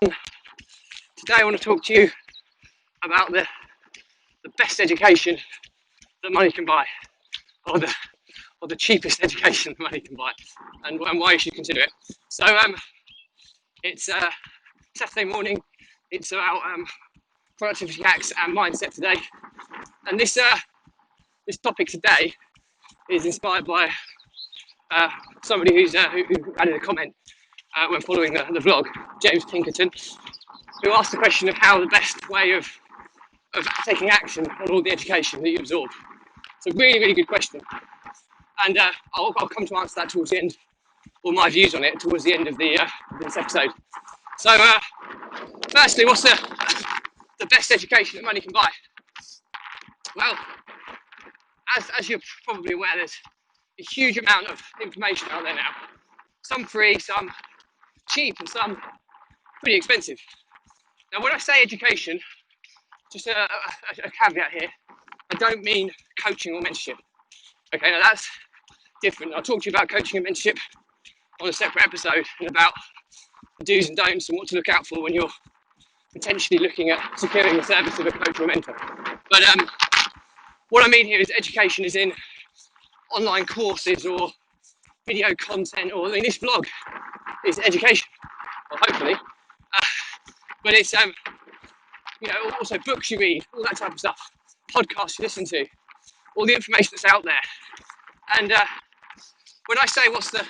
Today I want to talk to you about the best education that money can buy, or the cheapest education that money can buy, and why you should consider it. So it's Saturday morning. It's about productivity hacks and mindset today, and this topic today is inspired by somebody who added a comment when following the vlog, James Pinkerton, who asked the question of how the best way of taking action on all the education that you absorb. It's a really, really good question, and I'll come to answer that towards the end, or my views on it towards the end of this episode. So firstly, what's the best education that money can buy? Well, as you're probably aware, there's a huge amount of information out there now. Some free, some cheap, and some pretty expensive. Now, when I say education, just a caveat here, I don't mean coaching or mentorship. Okay, now that's different. I'll talk to you about coaching and mentorship on a separate episode, and about the do's and don'ts and what to look out for when you're potentially looking at securing the service of a coach or a mentor. But what I mean here is education is in online courses or video content, or this vlog is education, or hopefully. But it's also books you read, all that type of stuff, podcasts you listen to, all the information that's out there. And when I say what's the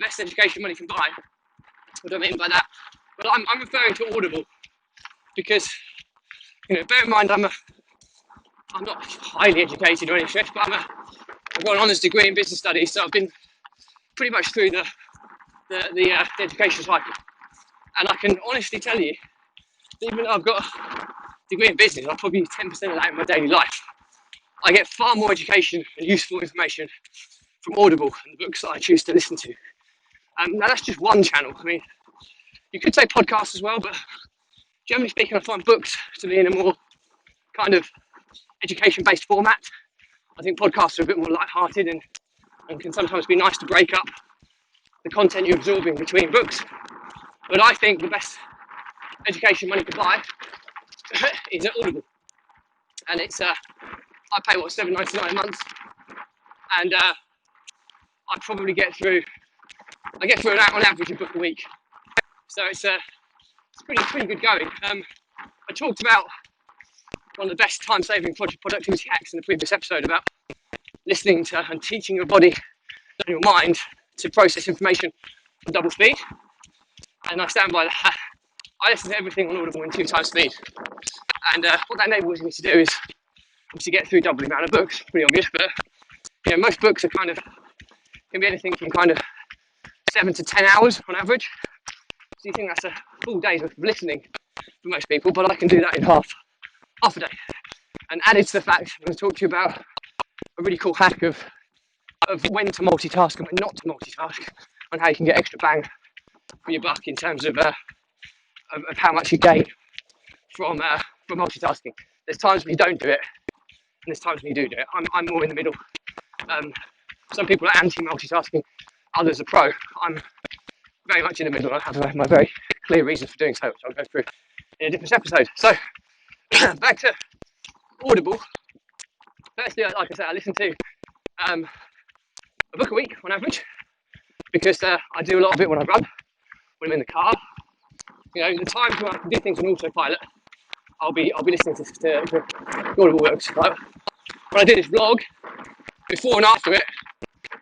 best education money can buy, what do I mean by that? Well, I'm referring to Audible, because bear in mind I'm not highly educated or any stretch, but I've got an honours degree in business studies, so I've been pretty much through the education cycle. And I can honestly tell you, even though I've got a degree in business, I'm probably 10% of that in my daily life. I get far more education and useful information from Audible and the books that I choose to listen to. Now that's just one channel. I mean, you could say podcasts as well, but generally speaking, I find books to be in a more kind of education-based format. I think podcasts are a bit more light-hearted and can sometimes be nice to break up the content you're absorbing between books. But I think the best education money can buy is at Audible, and it's I pay $7.99 a month, and I probably get through on average a book a week, so it's pretty good going. I talked about one of the best time-saving productivity hacks in the previous episode about listening to and teaching your body and your mind to process information at double speed, and I stand by that. I listen to everything on Audible in 2 times speed, and what that enables me to do is obviously get through double the amount of books. Pretty obvious, but most books are can be anything from kind of 7 to 10 hours on average. So you think that's a full day's worth of listening for most people, but I can do that in half a day. And added to the fact, I'm going to talk to you about a really cool hack of when to multitask and when not to multitask, and how you can get extra bang for your buck in terms of how much you gain from multitasking. There's times when you don't do it, and there's times when you do it. I'm more in the middle. Some people are anti-multitasking, others are pro. I'm very much in the middle. I have my very clear reasons for doing so, which I'll go through in a different episode. So, back to Audible. Firstly, like I said, I listen to a book a week on average, because I do a lot of it when I run, when I'm in the car. The times when I can do things on autopilot, I'll be listening to Audible works. Like when I do this vlog, before and after it,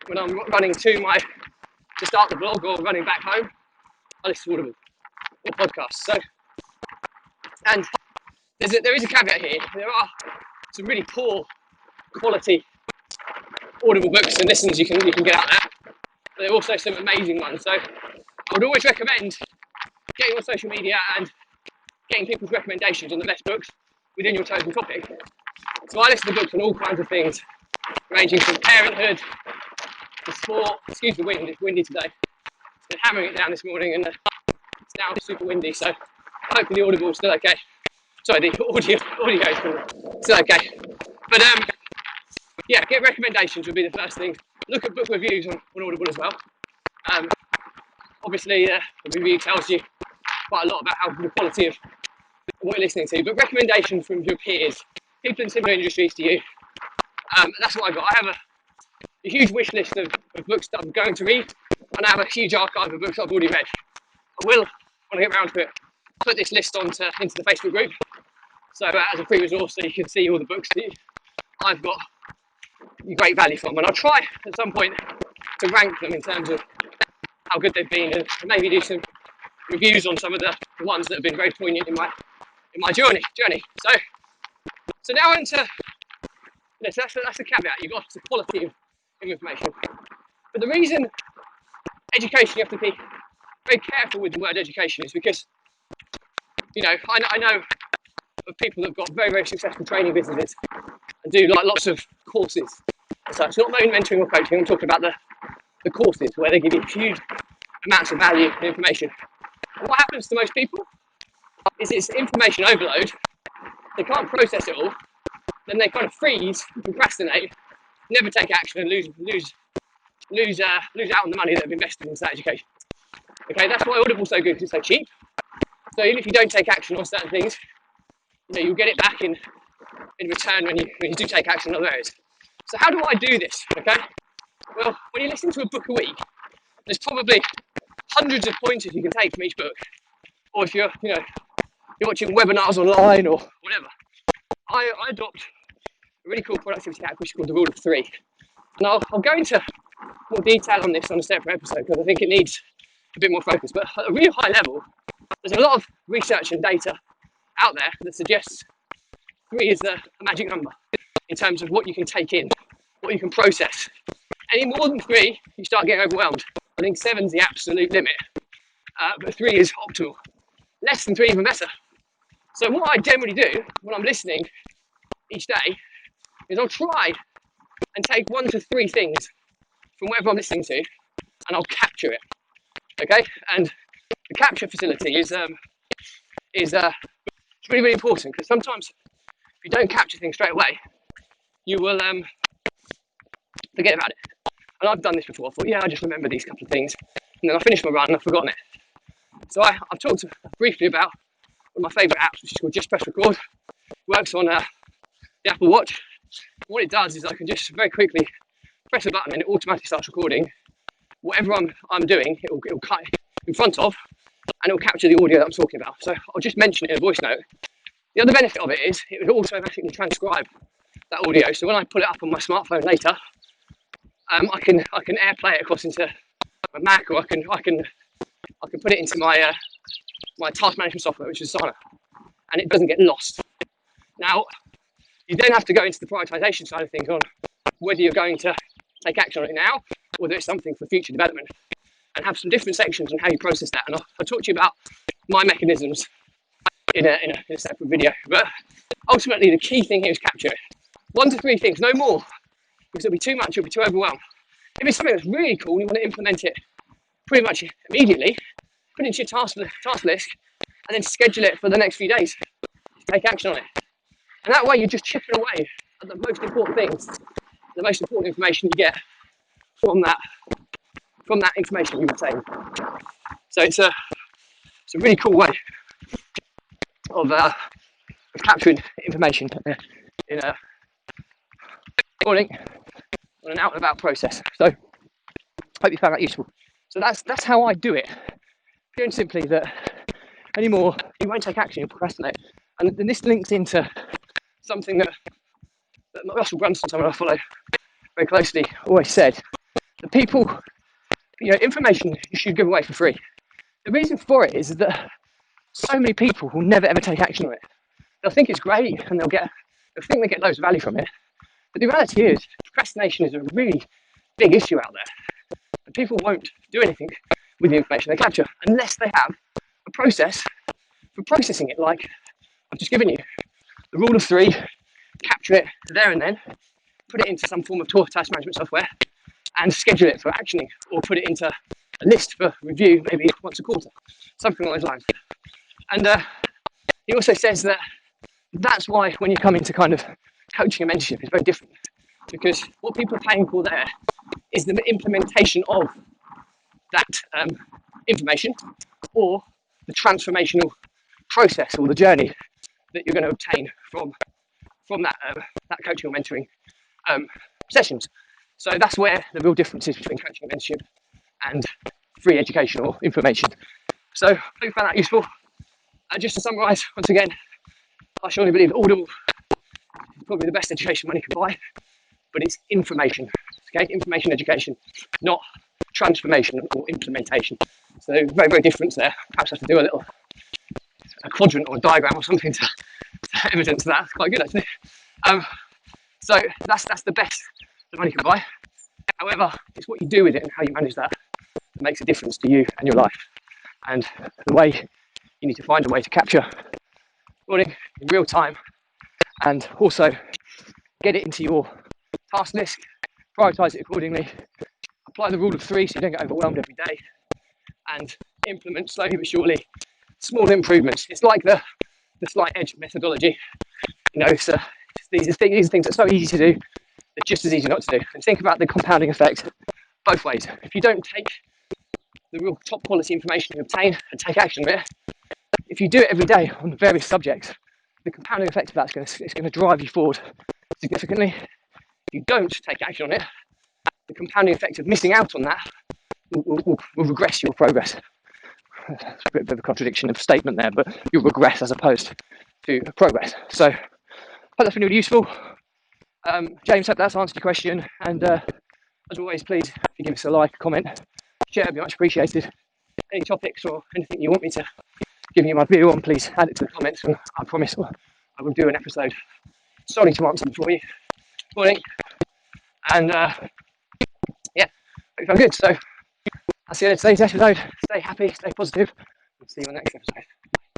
when I'm running to start the vlog or running back home, I listen to Audible or podcasts. So, and there is a caveat here. There are some really poor quality Audible books and listens you can get out there, but there are also some amazing ones. So I would always recommend getting on social media and getting people's recommendations on the best books within your chosen topic. So I listen to books on all kinds of things, ranging from parenthood to sport. Excuse the wind, it's windy today. It's been hammering it down this morning, and it's now super windy, so hopefully the Audible is still okay. Sorry, the audio is still okay. But get recommendations would be the first thing. Look at book reviews on Audible as well. Obviously, the review tells you quite a lot about how the quality of what you're listening to, but recommendations from your peers, people in similar industries to you, that's what I got. I have a huge wish list of books that I'm going to read, and I have a huge archive of books I've already read. I will, when I get around to it, put this list into the Facebook group, so as a free resource, so you can see all the books that I've got great value from, and I'll try at some point to rank them in terms of how good they've been, and maybe do some reviews on some of the ones that have been very poignant in my journey. So now into this. That's the caveat. You've got the quality of information, but the reason education, you have to be very careful with the word education, is because I know of people that have got very, very successful training businesses and do like lots of courses. So it's not mentoring or coaching. I'm talking about the courses where they give you huge amounts of value and information. And what happens to most people is it's information overload. They can't process it all. Then they kind of freeze, procrastinate, never take action, and lose out on the money that they've invested into that education. Okay, that's why Audible's so good, because it's so cheap. So even if you don't take action on certain things, you'll get it back in return when you do take action in other areas. So how do I do this? Okay, well, when you listen to a book a week, there's probably hundreds of pointers you can take from each book. Or if you're watching webinars online or whatever, I adopt a really cool productivity hack which is called the Rule of Three. And I'll go into more detail on this on a separate episode because I think it needs a bit more focus. But at a really high level, there's a lot of research and data out there that suggests 3 is the magic number in terms of what you can take in, what you can process. Any more than 3, you start getting overwhelmed. I think 7 is the absolute limit, but 3 is optimal. Less than 3, even better. So what I generally do when I'm listening each day is I'll try and take 1 to 3 things from whatever I'm listening to, and I'll capture it. Okay, and the capture facility is it's really, really important, because sometimes if you don't capture things straight away, you will forget about it. And I've done this before. I thought, I just remember these couple of things, and then I finished my run and I've forgotten it. So I've talked briefly about one of my favourite apps, which is called Just Press Record. It works on the Apple Watch. What it does is I can just very quickly press a button and it automatically starts recording whatever I'm doing. It'll cut in front of, and it'll capture the audio that I'm talking about. So I'll just mention it in a voice note. The other benefit of it is it will automatically transcribe that audio. So when I pull it up on my smartphone later, I can AirPlay it across into my Mac, or I can put it into my my task management software, which is Asana, and it doesn't get lost. Now, you then have to go into the prioritization side of things on whether you're going to take action on it now, or whether it's something for future development, and have some different sections on how you process that. And I'll talk to you about my mechanisms in a separate video. But ultimately, the key thing here is capture it. 1 to 3 things, no more, because it'll be too much, you'll be too overwhelmed. If it's something that's really cool and you want to implement it pretty much immediately, put it into your task list, and then schedule it for the next few days. Take action on it. And that way you're just chipping away at the most important things, the most important information you get from that information you obtain. So it's a really cool way of capturing information in a morning on an out and about process. So hope you found that useful. So that's how I do it. Pure and simply that anymore you won't take action, you'll procrastinate. And then this links into something that Russell Brunson, someone I follow very closely, always said that people, information you should give away for free. The reason for it is that so many people will never ever take action on it. They'll think it's great and they'll think they get loads of value from it. But the reality is procrastination is a really big issue out there. And people won't do anything with the information they capture unless they have a process for processing it, like I've just given you. The Rule of 3, capture it there and then, put it into some form of task management software, and schedule it for actioning, or put it into a list for review maybe once a quarter, something along those lines. And he also says that that's why when you come into kind of coaching and mentorship, it's very different, because what people are paying for there is the implementation of that information or the transformational process or the journey that you're going to obtain from that coaching or mentoring sessions. So that's where the real difference is between coaching and mentorship and free education or information. So I hope you found that useful. Just to summarise, once again, I surely believe Audible is probably the best education money can buy, but it's information, okay? Information education, not transformation or implementation. So very, very different there. Perhaps I have to do a quadrant or a diagram or something to evidence that. It's quite good actually. So that's the best the money can buy. However, it's what you do with it and how you manage that that makes a difference to you and your life. And the way you need to find a way to capture learning in real time and also get it into your task list, prioritize it accordingly, apply the rule of 3 so you don't get overwhelmed every day, and implement slowly but surely small improvements. It's like the slight edge methodology. You know, these are things that are so easy to do, they're just as easy not to do. And think about the compounding effect both ways. If you don't take the real top quality information you obtain and take action on it, if you do it every day on the various subjects, the compounding effect of that is going to drive you forward significantly. If you don't take action on it, the compounding effect of missing out on that will regress your progress. It's a bit of a contradiction of statement there, but you'll regress as opposed to progress. So I hope that's been really useful. James, hope that's answered your question. And as always, please, if you give us a like, comment, share, it'd be much appreciated. Any topics or anything you want me to give you my view on, please add it to the comments, and I promise I will do an episode solely to answer them for you. Morning. And yeah, hope you found good. So I'll see you in today's episode. Stay happy, stay positive, and see you in the next episode.